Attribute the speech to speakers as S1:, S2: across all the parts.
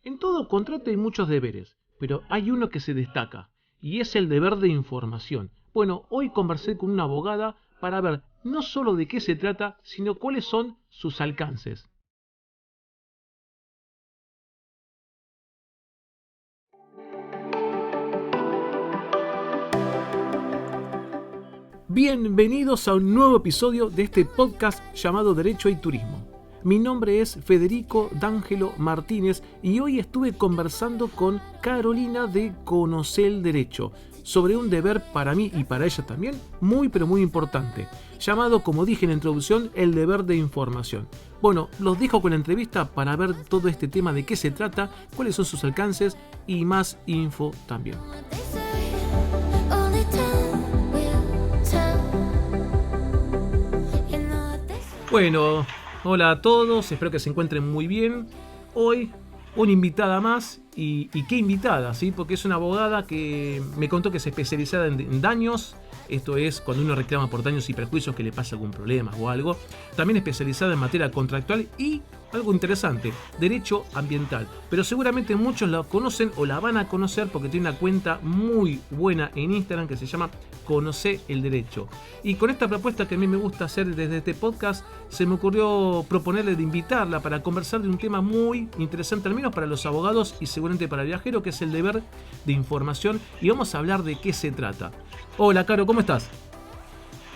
S1: En todo contrato hay muchos deberes, pero hay uno que se destaca, y es el deber de información. Bueno, hoy conversé con una abogada para ver no solo de qué se trata, sino cuáles son sus alcances. Bienvenidos a un nuevo episodio de este podcast llamado Derecho y Turismo. Mi nombre es Federico D'Angelo Martínez y hoy estuve conversando con Carolina de Conocer el Derecho sobre un deber para mí y para ella también muy pero muy importante, llamado, como dije en la introducción, el deber de información. Bueno, los dejo con la entrevista para ver todo este tema, de qué se trata, cuáles son sus alcances y más info también. Bueno, hola a todos, espero que se encuentren muy bien. Hoy una invitada más, y qué invitada, ¿sí? Porque es una abogada que me contó que es especializada en daños, esto es cuando uno reclama por daños y perjuicios que le pasa algún problema o algo. También especializada en materia contractual y, algo interesante, derecho ambiental. Pero seguramente muchos la conocen o la van a conocer porque tiene una cuenta muy buena en Instagram que se llama Conocer el Derecho. Y con esta propuesta que a mí me gusta hacer desde este podcast, se me ocurrió proponerle de invitarla para conversar de un tema muy interesante, al menos para los abogados y seguramente para el viajero, que es el deber de información. Y vamos a hablar de qué se trata. Hola, Caro, ¿cómo estás?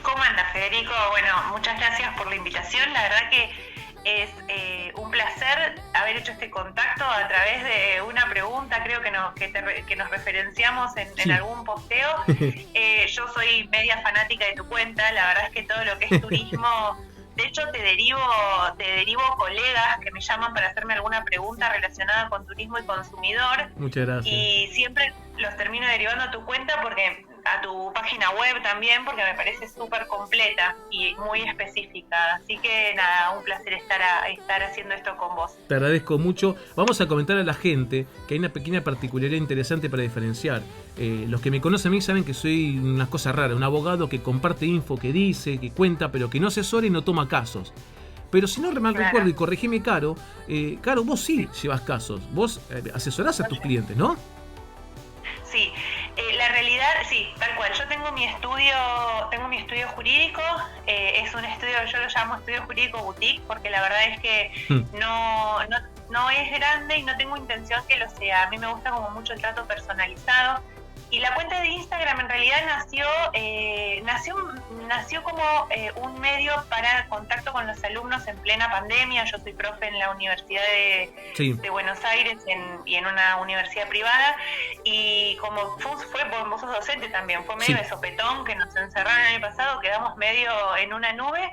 S2: ¿Cómo andas, Federico? Bueno, muchas gracias por la invitación. La verdad que es un placer haber hecho este contacto a través de una pregunta, creo que nos referenciamos en algún posteo. Yo soy media fanática de tu cuenta, la verdad es que todo lo que es turismo, de hecho te derivo colegas que me llaman para hacerme alguna pregunta relacionada con turismo y consumidor.
S1: Muchas gracias.
S2: Y siempre los termino derivando a tu cuenta, porque a tu página web también, porque me parece súper completa y muy específica. Así que nada, un placer estar haciendo esto con vos.
S1: Te agradezco mucho. Vamos a comentar a la gente que hay una pequeña particularidad interesante para diferenciar. Los que me conocen a mí saben que soy una cosa rara, un abogado que comparte info, que dice, que cuenta, pero que no asesora y no toma casos. Pero si no mal recuerdo, y corregime, Caro, vos sí llevas casos, vos asesorás a tus clientes, ¿no?
S2: Sí, la realidad, sí, tal cual. Yo tengo mi estudio jurídico, es un estudio, yo lo llamo estudio jurídico boutique, porque la verdad es que no es grande y no tengo intención que lo sea. A mí me gusta como mucho el trato personalizado. Y la cuenta de Instagram en realidad nació como un medio para contacto con los alumnos en plena pandemia. Yo soy profe en la Universidad de Buenos Aires y en una universidad privada, y como vos sos docente también, fue medio de sopetón que nos encerraron el año pasado, quedamos medio en una nube,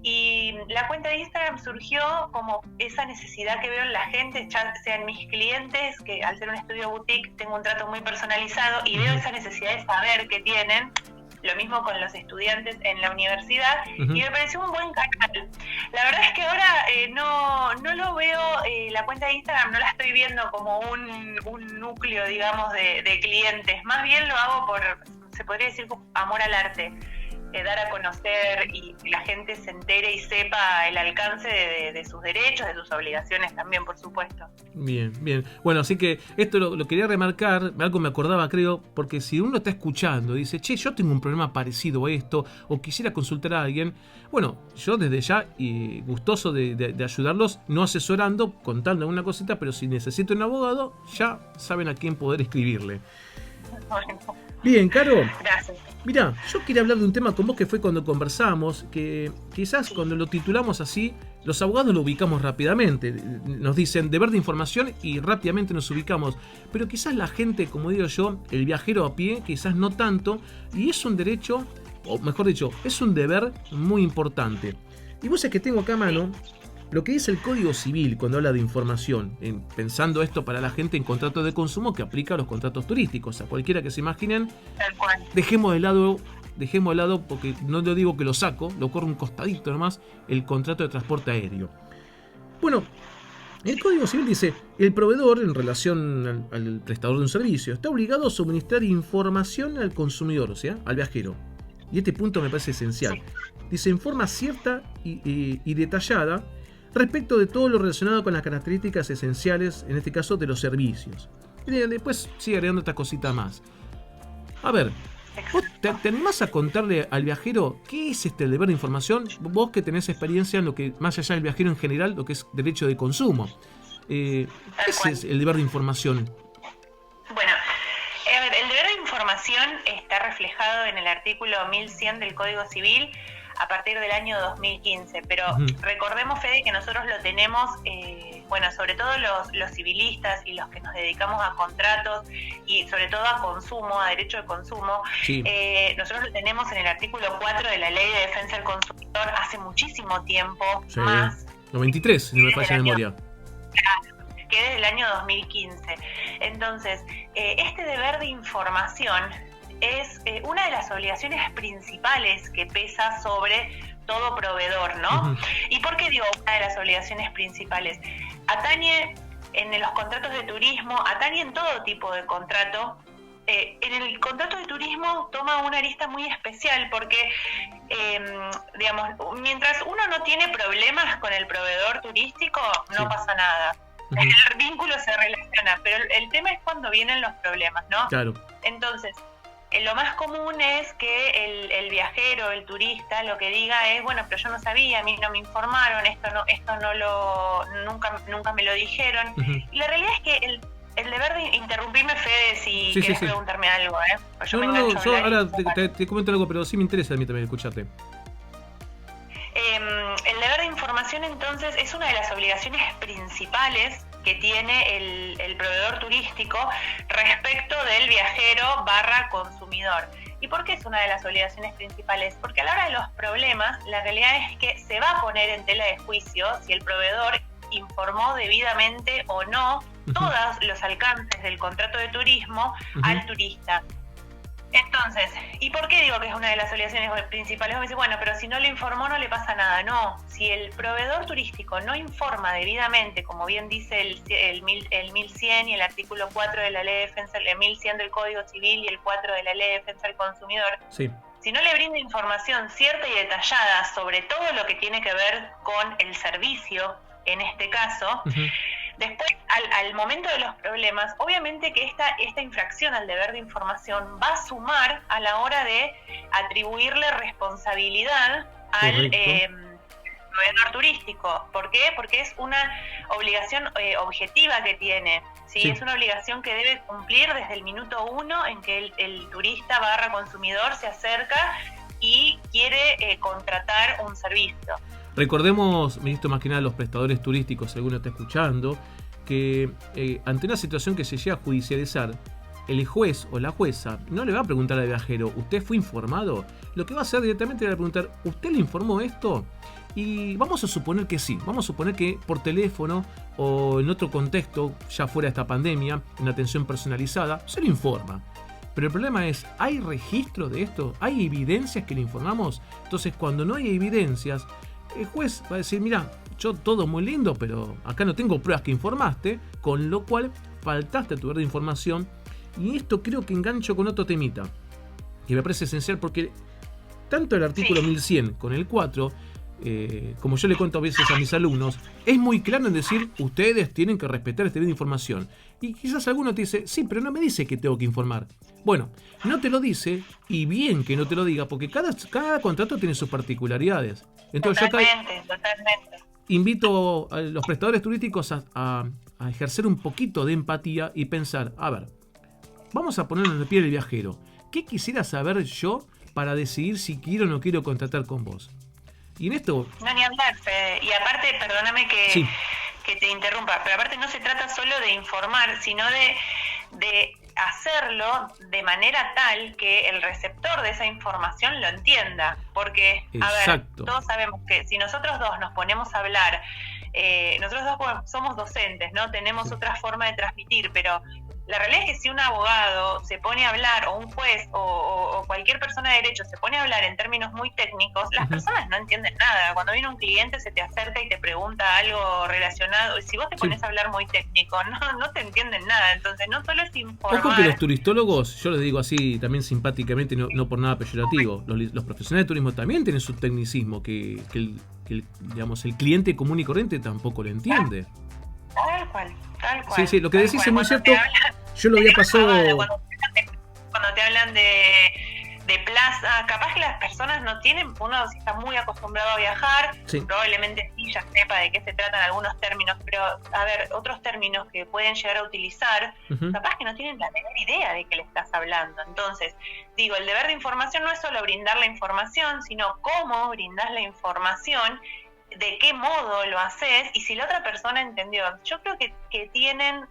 S2: y la cuenta de Instagram surgió como esa necesidad que veo en la gente, ya sean mis clientes, que al ser un estudio boutique tengo un trato muy personalizado y veo esa necesidad de saber qué tienen. Lo mismo con los estudiantes en la universidad, y me pareció un buen canal. La verdad es que ahora no lo veo, la cuenta de Instagram no la estoy viendo como un núcleo, digamos, de clientes. Más bien lo hago por, se podría decir, amor al arte. Dar a conocer y que la gente se entere y sepa el alcance de sus derechos, de sus obligaciones también, por supuesto.
S1: Bien, bien. Bueno, así que esto lo quería remarcar, algo me acordaba, creo, porque si uno está escuchando y dice, che, yo tengo un problema parecido a esto, o quisiera consultar a alguien, bueno, yo desde ya, gustoso de ayudarlos, no asesorando, contando alguna cosita, pero si necesito un abogado, ya saben a quién poder escribirle.
S2: Bueno.
S1: Bien, Caro.
S2: Gracias.
S1: Mirá, yo quería hablar de un tema con vos que fue cuando conversamos, que quizás cuando lo titulamos así, los abogados lo ubicamos rápidamente. Nos dicen deber de información y rápidamente nos ubicamos. Pero quizás la gente, como digo yo, el viajero a pie, quizás no tanto, y es un derecho, o mejor dicho, es un deber muy importante. Y vos es que tengo acá a mano lo que dice el Código Civil cuando habla de información, pensando esto para la gente en contratos de consumo que aplica a los contratos turísticos, a cualquiera que se imaginen.
S2: Tal cual.
S1: Dejemos de lado, porque no le digo que lo saco, lo corro un costadito nomás, el contrato de transporte aéreo. Bueno, el Código Civil dice, el proveedor, en relación al prestador de un servicio, está obligado a suministrar información al consumidor, o sea, al viajero. Y este punto me parece esencial. Dice, en forma cierta y detallada, respecto de todo lo relacionado con las características esenciales, en este caso de los servicios. Y después sigue agregando esta cosita más. A ver, ¿vos te animás a contarle al viajero qué es el deber de información? Vos que tenés experiencia en lo que, más allá del viajero en general, lo que es derecho de consumo. ¿Qué es el deber de información?
S2: Bueno, a ver, el deber de información está reflejado en el artículo 1100 del Código Civil a partir del año 2015, pero recordemos, Fede, que nosotros lo tenemos, sobre todo los civilistas y los que nos dedicamos a contratos y sobre todo a consumo, a derecho de consumo, sí. Nosotros lo tenemos en el artículo 4 de la Ley de Defensa del Consumidor hace muchísimo tiempo, sí. Más.
S1: 93, si no me falla la memoria.
S2: Claro, que desde el año 2015. Entonces, este deber de información es una de las obligaciones principales que pesa sobre todo proveedor, ¿no? Uh-huh. ¿Y por qué digo una de las obligaciones principales? Atañe en los contratos de turismo, atañe en todo tipo de contrato. En el contrato de turismo toma una arista muy especial porque, mientras uno no tiene problemas con el proveedor turístico, no sí. pasa nada. Uh-huh. El vínculo se relaciona, pero el tema es cuando vienen los problemas, ¿no?
S1: Claro. Entonces,
S2: lo más común es que el viajero, el turista, lo que diga es, bueno, pero yo no sabía, a mí no me informaron, nunca me lo dijeron. Uh-huh. Y la realidad es que el deber de interrumpirme, Fede, si querés preguntarme algo,
S1: yo ahora te comento algo, pero sí me interesa a mí también escucharte.
S2: El deber de información, entonces, es una de las obligaciones principales que tiene el proveedor turístico respecto del viajero / consumidor. ¿Y por qué es una de las obligaciones principales? Porque a la hora de los problemas, la realidad es que se va a poner en tela de juicio si el proveedor informó debidamente o no todos los alcances del contrato de turismo al turista. Entonces, ¿y por qué digo que es una de las obligaciones principales? Me dice, bueno, pero si no le informó no le pasa nada. No, si el proveedor turístico no informa debidamente, como bien dice el 1100 y el artículo 4 de la Ley de Defensa, el 1100 del Código Civil y el 4 de la Ley de Defensa del Consumidor, sí. Si no le brinda información cierta y detallada sobre todo lo que tiene que ver con el servicio, en este caso, después, al momento de los problemas, obviamente que esta infracción al deber de información va a sumar a la hora de atribuirle responsabilidad al proveedor turístico. ¿Por qué? Porque es una obligación objetiva que tiene. ¿Sí? Es una obligación que debe cumplir desde el minuto 1 en que el turista / consumidor se acerca y quiere contratar un servicio.
S1: Recordemos, ministro, más que nada los prestadores turísticos, si alguno está escuchando, que ante una situación que se llega a judicializar, el juez o la jueza no le va a preguntar al viajero, ¿usted fue informado? Lo que va a hacer directamente le va a preguntar, ¿usted le informó esto? Y vamos a suponer que sí, vamos a suponer que por teléfono o en otro contexto, ya fuera de esta pandemia, en atención personalizada, se le informa. Pero el problema es, ¿hay registro de esto? ¿Hay evidencias que le informamos? Entonces, cuando no hay evidencias, el juez va a decir, mira, yo todo muy lindo, pero acá no tengo pruebas que informaste, con lo cual faltaste a tu deber de información. Y esto creo que engancho con otro temita, que me parece esencial porque tanto el artículo 1100 con el 4, como yo le cuento a veces a mis alumnos, es muy claro en decir, ustedes tienen que respetar este deber de información. Y quizás alguno te dice, sí, pero no me dice que tengo que informar. Bueno, no te lo dice, y bien que no te lo diga, porque cada contrato tiene sus particularidades. Entonces
S2: totalmente.
S1: Invito a los prestadores turísticos a ejercer un poquito de empatía y pensar, a ver, vamos a ponernos en el pie del viajero. ¿Qué quisiera saber yo para decidir si quiero o no quiero contratar con vos? Y en esto...
S2: No, ni hablar, Fede. Y aparte, perdóname que te interrumpa, pero aparte no se trata solo de informar, sino de hacerlo de manera tal que el receptor de esa información lo entienda. Porque, a ver, todos sabemos que si nosotros dos nos ponemos a hablar, nosotros dos somos docentes, ¿no? Tenemos otra forma de transmitir, pero la realidad es que si un abogado se pone a hablar, o un juez, o cualquier persona de derecho se pone a hablar en términos muy técnicos, las personas no entienden nada. Cuando viene un cliente se te acerca y te pregunta algo relacionado, y si vos te pones a hablar muy técnico, no te entienden nada. Entonces no solo es informar.
S1: Ojo que los turistólogos, yo les digo así también simpáticamente, no por nada peyorativo, los profesionales de turismo también tienen su tecnicismo, que digamos, el cliente común y corriente tampoco lo entiende.
S2: Tal cual.
S1: Sí, lo que decís es muy cierto. Yo lo había pasado...
S2: Cuando te hablan de plaza, capaz que las personas no tienen, uno si está muy acostumbrado a viajar, probablemente sí ya sepa de qué se tratan algunos términos, pero a ver, otros términos que pueden llegar a utilizar, capaz que no tienen la menor idea de qué le estás hablando. Entonces, digo, el deber de información no es solo brindar la información, sino cómo brindás la información, de qué modo lo haces y si la otra persona entendió. Yo creo que tienen,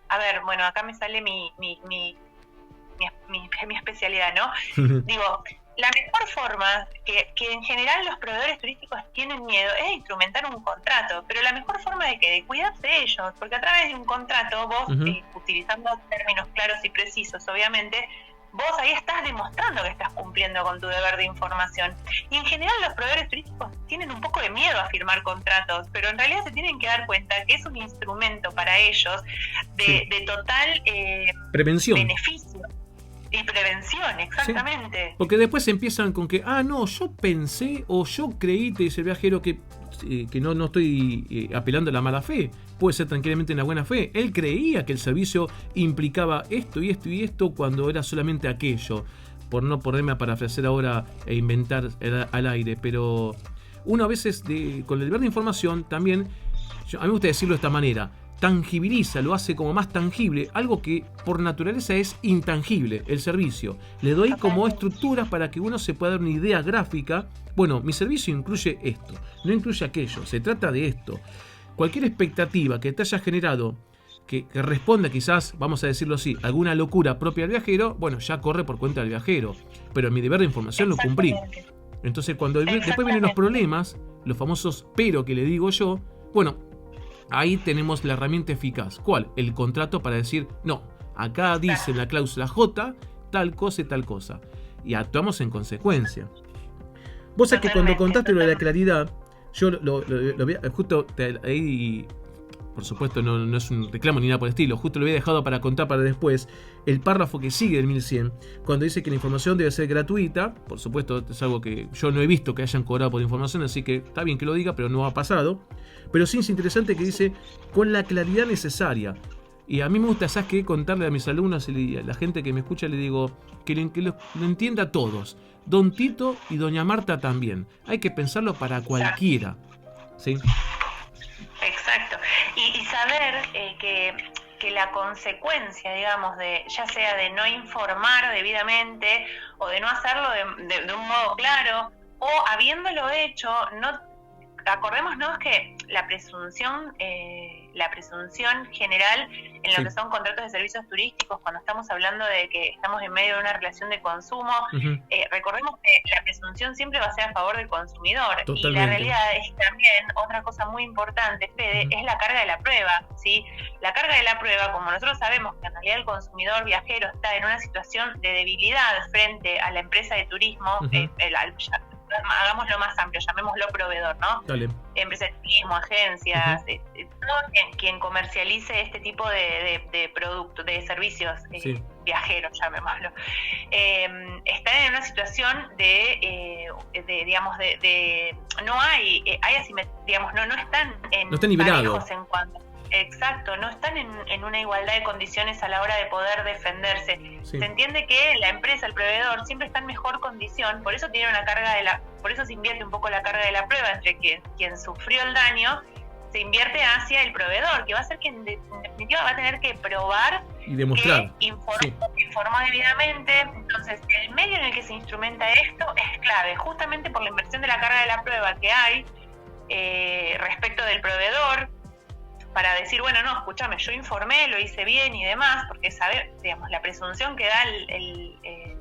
S2: a ver, bueno, acá me sale mi especialidad, ¿no? Digo, la mejor forma, que en general los proveedores turísticos tienen miedo, es instrumentar un contrato, pero la mejor forma de cuidarse de ellos, porque a través de un contrato vos, utilizando términos claros y precisos, obviamente, vos ahí estás demostrando que estás cumpliendo con tu deber de información. Y en general los proveedores turísticos tienen un poco de miedo a firmar contratos, pero en realidad se tienen que dar cuenta que es un instrumento para ellos de total
S1: prevención.
S2: Beneficio. Y prevención, exactamente.
S1: Sí, porque después empiezan con que, no, yo pensé o yo creí, te dice el viajero, que no estoy apelando a la mala fe. Puede ser tranquilamente en la buena fe. Él creía que el servicio implicaba esto y esto y esto cuando era solamente aquello. Por no ponerme a parafrasear ahora e inventar al aire. Pero uno a veces, con el deber de información, también, a mí me gusta decirlo de esta manera, tangibiliza, lo hace como más tangible, algo que por naturaleza es intangible, el servicio. Le doy como estructuras para que uno se pueda dar una idea gráfica. Bueno, mi servicio incluye esto, no incluye aquello, se trata de esto. Cualquier expectativa que te haya generado, que responda quizás, vamos a decirlo así, alguna locura propia del viajero, bueno, ya corre por cuenta del viajero, pero mi deber de información lo cumplí. Entonces cuando después vienen los problemas, los famosos pero que le digo yo, bueno, ahí tenemos la herramienta eficaz. ¿Cuál? El contrato para decir, no, acá dice en la cláusula J, tal cosa y tal cosa. Y actuamos en consecuencia. Vos sabés que cuando contaste lo de la claridad, yo lo vi, justo ahí, por supuesto no es un reclamo ni nada por el estilo, justo lo había dejado para contar para después, el párrafo que sigue del 1100, cuando dice que la información debe ser gratuita. Por supuesto es algo que yo no he visto que hayan cobrado por información, así que está bien que lo diga, pero no ha pasado. Pero sí es interesante que dice con la claridad necesaria. Y a mí me gusta, ¿sabes qué? Contarle a mis alumnos y a la gente que me escucha, le digo que lo entienda a todos. Don Tito y Doña Marta también. Hay que pensarlo para cualquiera. ¿Sí?
S2: Exacto. Y saber que la consecuencia, digamos, ya sea de no informar debidamente o de no hacerlo de un modo claro, o habiéndolo hecho, acordémonos que la presunción general en lo que son contratos de servicios turísticos, cuando estamos hablando de que estamos en medio de una relación de consumo, recordemos que la presunción siempre va a ser a favor del consumidor. Totalmente. Y la realidad es también, otra cosa muy importante, Fede, es la carga de la prueba, ¿sí? La carga de la prueba, como nosotros sabemos que en realidad el consumidor viajero está en una situación de debilidad frente a la empresa de turismo, hagámoslo más amplio, llamémoslo proveedor, ¿no? Dale. Empresas de turismo, agencias, todo quien comercialice este tipo de productos, de servicios viajeros, llamémoslo, están en una situación no hay digamos, no están en,
S1: no está nivelado.
S2: En cuanto. Exacto, no están en una igualdad de condiciones a la hora de poder defenderse. Sí. Se entiende que la empresa, el proveedor, siempre está en mejor condición, por eso tiene una carga por eso se invierte un poco la carga de la prueba entre quien sufrió el daño, se invierte hacia el proveedor, que va a ser quien en definitiva va a tener que probar
S1: y demostrar
S2: que informó debidamente. Entonces, el medio en el que se instrumenta esto es clave, justamente por la inversión de la carga de la prueba que hay respecto del proveedor, para decir, bueno, no, escúchame, yo informé, lo hice bien y demás, porque digamos, la presunción que da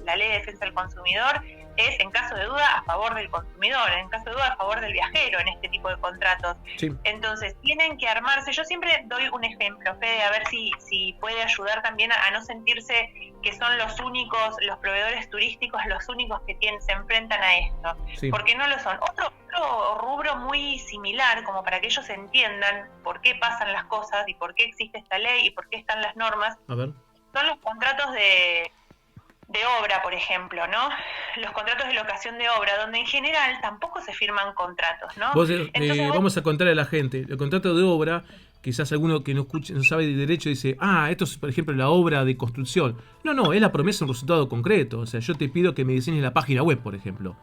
S2: la Ley de Defensa del Consumidor es, en caso de duda, a favor del consumidor, en caso de duda, a favor del viajero en este tipo de contratos. Sí. Entonces, tienen que armarse. Yo siempre doy un ejemplo, Fede, a ver si puede ayudar también a no sentirse que son los proveedores turísticos, los únicos que se enfrentan a esto. Sí. Porque no lo son. Otro rubro muy similar, como para que ellos entiendan por qué pasan las cosas y por qué existe esta ley y por qué están las normas, son los contratos de obra, por ejemplo, ¿no? Los contratos de locación de obra, donde en general tampoco se firman contratos, ¿no?
S1: Entonces, vamos a contarle a la gente, el contrato de obra, quizás alguno que no escuche, no sabe de derecho dice, esto es, por ejemplo, la obra de construcción. No, es la promesa de un resultado concreto. O sea, yo te pido que me diseñes la página web, por ejemplo,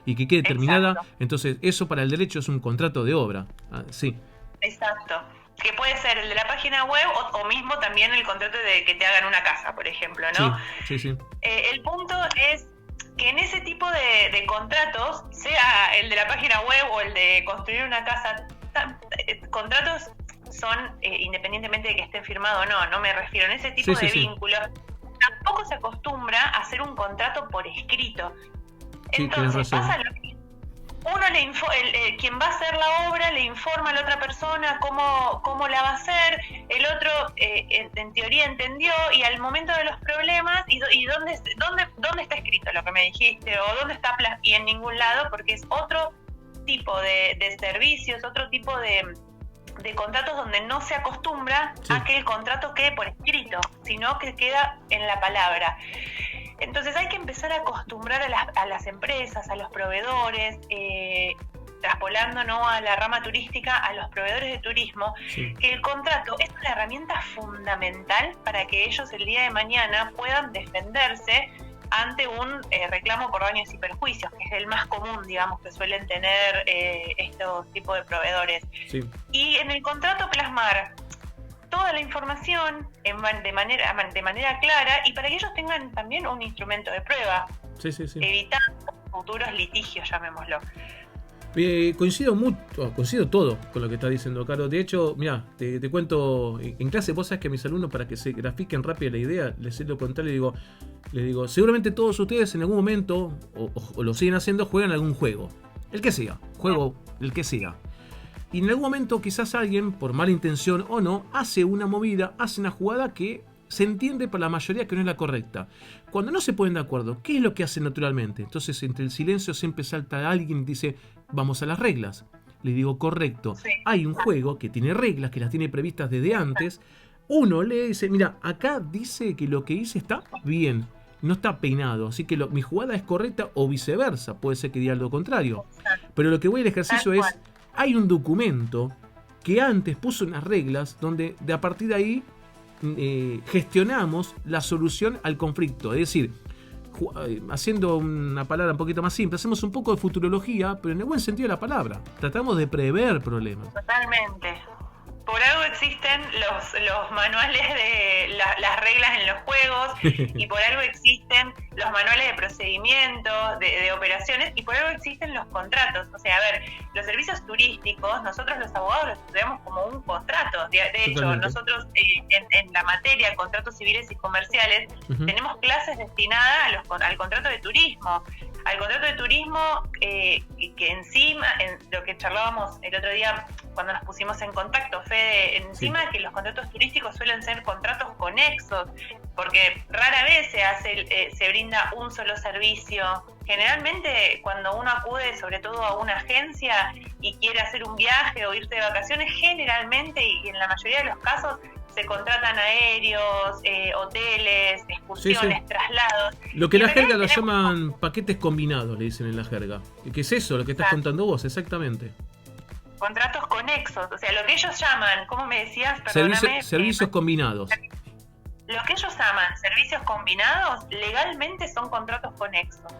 S1: y que quede terminada. Exacto. Entonces, eso para el derecho es un contrato de obra. Sí.
S2: Exacto. Que puede ser el de la página web o mismo también el contrato de que te hagan una casa, por ejemplo, ¿no?
S1: Sí.
S2: El punto es que en ese tipo de contratos, sea el de la página web o el de construir una casa, contratos son, independientemente de que estén firmados o no me refiero en ese tipo de vínculos, tampoco se acostumbra a hacer un contrato por escrito. Entonces pasa lo que uno quien va a hacer la obra le informa a la otra persona cómo la va a hacer, el otro en teoría entendió, y al momento de los problemas y dónde está escrito lo que me dijiste o dónde está y en ningún lado, porque es otro tipo de servicios, otro tipo de contratos donde no se acostumbra a que el contrato quede por escrito, sino que queda en la palabra. Entonces hay que empezar a acostumbrar a las empresas, a los proveedores, traspolando ¿no? a la rama turística, a los proveedores de turismo, que el contrato es una herramienta fundamental para que ellos el día de mañana puedan defenderse ante un reclamo por daños y perjuicios, que es el más común, digamos, que suelen tener estos tipos de proveedores. Y en el contrato plasmar toda la información de manera clara y para que ellos tengan también un instrumento de prueba, evitando futuros litigios, llamémoslo.
S1: Coincido todo con lo que está diciendo, Caro. De hecho, mira, te cuento, en clase vos sabés que a mis alumnos, para que se grafiquen rápido la idea, les lo contar, les digo, seguramente todos ustedes en algún momento, o lo siguen haciendo, juegan algún juego, el que sea, el que sea. Y en algún momento quizás alguien, por mala intención o no, hace una jugada que se entiende por la mayoría que no es la correcta. Cuando no se ponen de acuerdo, ¿qué es lo que hacen naturalmente? Entonces, entre el silencio siempre salta alguien y dice, vamos a las reglas. Le digo, correcto. Hay un juego que tiene reglas, que las tiene previstas desde antes. Uno le dice, mira, acá dice que lo que hice está bien, no está peinado, así que mi jugada es correcta o viceversa. Puede ser que diga lo contrario. Pero lo que voy al ejercicio es, hay un documento que antes puso unas reglas donde a partir de ahí gestionamos la solución al conflicto. Es decir, haciendo una palabra un poquito más simple, hacemos un poco de futurología, pero en el buen sentido de la palabra. Tratamos de prever problemas.
S2: Totalmente. Por algo existen los manuales de las reglas en los juegos y por algo existen los manuales de procedimientos, de operaciones, y por algo existen los contratos. O sea, a ver, los servicios turísticos, nosotros los abogados los estudiamos como un contrato. De hecho, nosotros en la materia contratos civiles y comerciales tenemos clases destinadas al contrato de turismo. Al contrato de turismo que encima, en lo que charlábamos el otro día cuando nos pusimos en contacto, Fede, encima de que los contratos turísticos suelen ser contratos conexos, porque rara vez se brinda un solo servicio. Generalmente cuando uno acude sobre todo a una agencia y quiere hacer un viaje o irse de vacaciones, generalmente y en la mayoría de los casos se contratan aéreos, hoteles, excursiones, traslados.
S1: Lo que en la jerga lo llaman paquetes combinados, le dicen en la jerga. ¿Qué es eso? Lo que estás contando vos, exactamente.
S2: Contratos conexos, o sea, lo que ellos llaman, ¿cómo me decías? Perdóname.
S1: Servicios combinados.
S2: Lo que ellos llaman servicios combinados, legalmente son contratos conexos.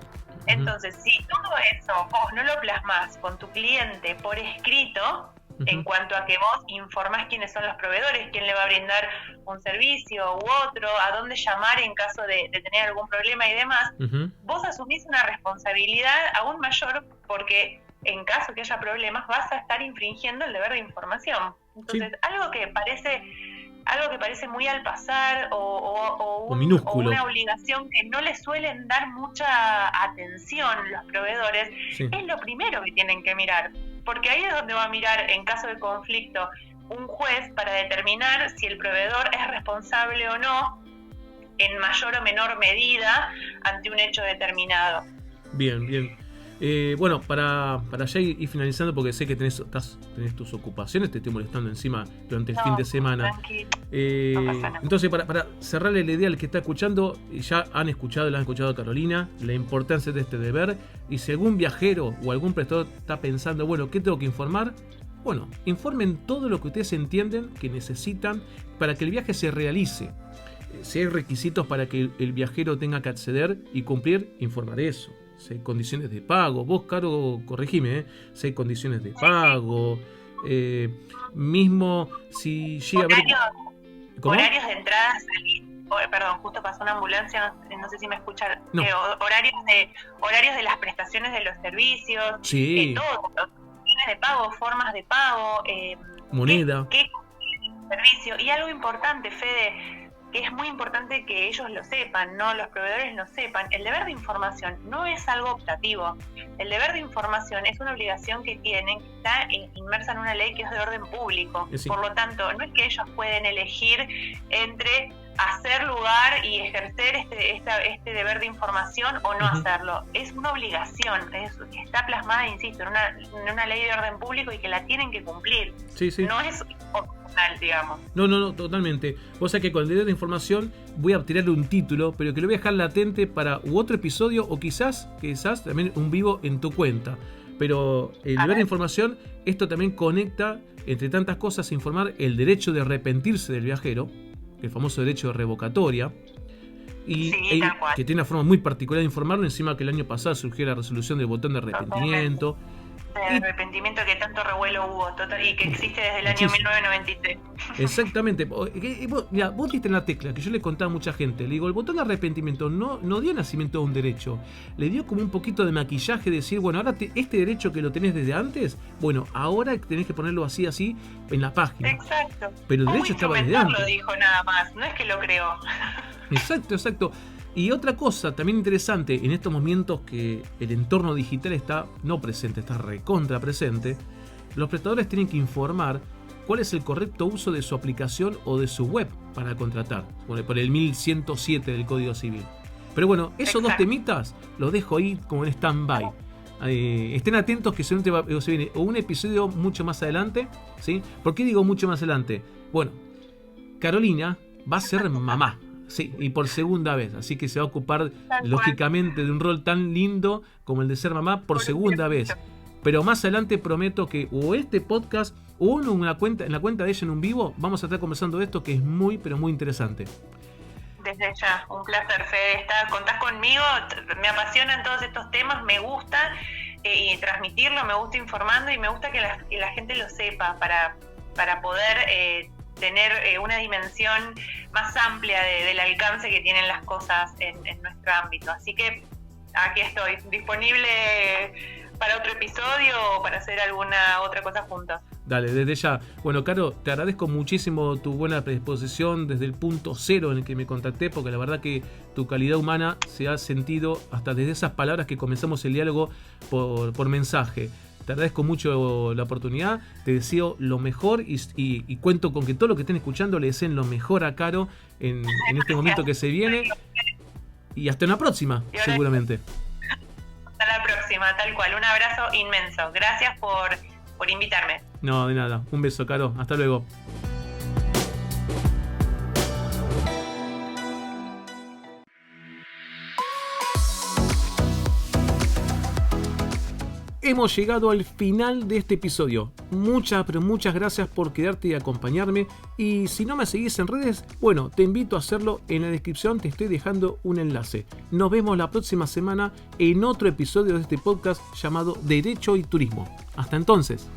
S2: Entonces, si todo eso vos no lo plasmás con tu cliente por escrito, en cuanto a que vos informás quiénes son los proveedores, quién le va a brindar un servicio u otro, a dónde llamar en caso de tener algún problema y demás, vos asumís una responsabilidad aún mayor porque en caso que haya problemas vas a estar infringiendo el deber de información. Entonces, algo que parece muy al pasar o una obligación que no le suelen dar mucha atención los proveedores, es lo primero que tienen que mirar. Porque ahí es donde va a mirar, en caso de conflicto, un juez para determinar si el proveedor es responsable o no, en mayor o menor medida, ante un hecho determinado.
S1: Bien. Bueno, para ya ir finalizando, porque sé que tenés tus ocupaciones, te estoy molestando encima durante el fin de semana. No entonces, para cerrarle la idea al que está escuchando, ya la han escuchado a Carolina, la importancia de este deber, y si algún viajero o algún prestador está pensando, bueno, ¿qué tengo que informar? Bueno, informen todo lo que ustedes entienden que necesitan para que el viaje se realice. Si hay requisitos para que el viajero tenga que acceder y cumplir, informar eso. Si hay condiciones de pago, vos, Caro, corregime, si hay condiciones de pago, mismo si llega a haber...
S2: Horarios de entrada, salir. Perdón, justo pasó una ambulancia, no sé si me escuchan.
S1: No.
S2: Horarios de las prestaciones de los servicios,
S1: Sí.
S2: todo, condiciones de pago, formas de pago,
S1: moneda.
S2: ¿Qué servicio? Y algo importante, Fede, que es muy importante que ellos lo sepan, ¿no? Los proveedores lo sepan. El deber de información no es algo optativo. El deber de información es una obligación que tienen, que está inmersa en una ley que es de orden público.
S1: Sí.
S2: Por lo tanto, no es que ellos pueden elegir entre hacer lugar y ejercer este deber de información o no hacerlo. Es una obligación, que está plasmada, insisto, en una ley de orden público y que la tienen que cumplir.
S1: Sí.
S2: No es opcional, digamos.
S1: No, totalmente. O sea que con el deber de información voy a tirarle un título, pero que lo voy a dejar latente para otro episodio o quizás también un vivo en tu cuenta. Pero el deber de información, esto también conecta, entre tantas cosas, informar el derecho de arrepentirse del viajero, el famoso derecho de revocatoria, y que tiene una forma muy particular de informarlo, encima que el año pasado surgió la resolución del botón de arrepentimiento.
S2: De arrepentimiento que tanto revuelo hubo y que existe desde el año 1993.
S1: Exactamente. Vos diste en la tecla que yo le contaba a mucha gente. Le digo, el botón de arrepentimiento no dio nacimiento a un derecho. Le dio como un poquito de maquillaje, decir, bueno, ahora este derecho que lo tenés desde antes, bueno, ahora tenés que ponerlo así en la página.
S2: Exacto.
S1: Pero el derecho estaba desde antes.
S2: Lo dijo nada más, no es que lo creó.
S1: Exacto. Y otra cosa también interesante, en estos momentos que el entorno digital está no presente, está recontra presente, los prestadores tienen que informar cuál es el correcto uso de su aplicación o de su web para contratar, por el 1107 del Código Civil. Pero bueno, esos dos temitas los dejo ahí como en stand-by. Estén atentos que se viene un episodio mucho más adelante, ¿sí? ¿Por qué digo mucho más adelante? Bueno, Carolina va a ser mamá. Sí, y por segunda vez, así que se va a ocupar lógicamente de un rol tan lindo como el de ser mamá por segunda vez. Pero más adelante prometo que o este podcast o en la cuenta de ella en un vivo vamos a estar conversando de esto que es muy, pero muy interesante.
S2: Desde ya, un placer, Fede. Contás conmigo, me apasionan todos estos temas, me gusta y transmitirlo, me gusta informando y me gusta que la gente lo sepa para poder tener una dimensión más amplia del alcance que tienen las cosas en nuestro ámbito. Así que aquí estoy, disponible para otro episodio o para hacer alguna otra cosa juntos.
S1: Dale, desde ya. Bueno, Caro, te agradezco muchísimo tu buena predisposición desde el punto cero en el que me contacté, porque la verdad que tu calidad humana se ha sentido hasta desde esas palabras que comenzamos el diálogo por mensaje. Te agradezco mucho la oportunidad, te deseo lo mejor y cuento con que todo lo que estén escuchando le deseen lo mejor a Caro en este momento que se viene. Y hasta una próxima, seguramente.
S2: Hasta la próxima, tal cual. Un abrazo inmenso. Gracias por invitarme.
S1: No, de nada. Un beso, Caro. Hasta luego. Hemos llegado al final de este episodio. Muchas gracias por quedarte y acompañarme. Y si no me seguís en redes, bueno, te invito a hacerlo. En la descripción te estoy dejando un enlace. Nos vemos la próxima semana en otro episodio de este podcast llamado Derecho y Turismo. Hasta entonces.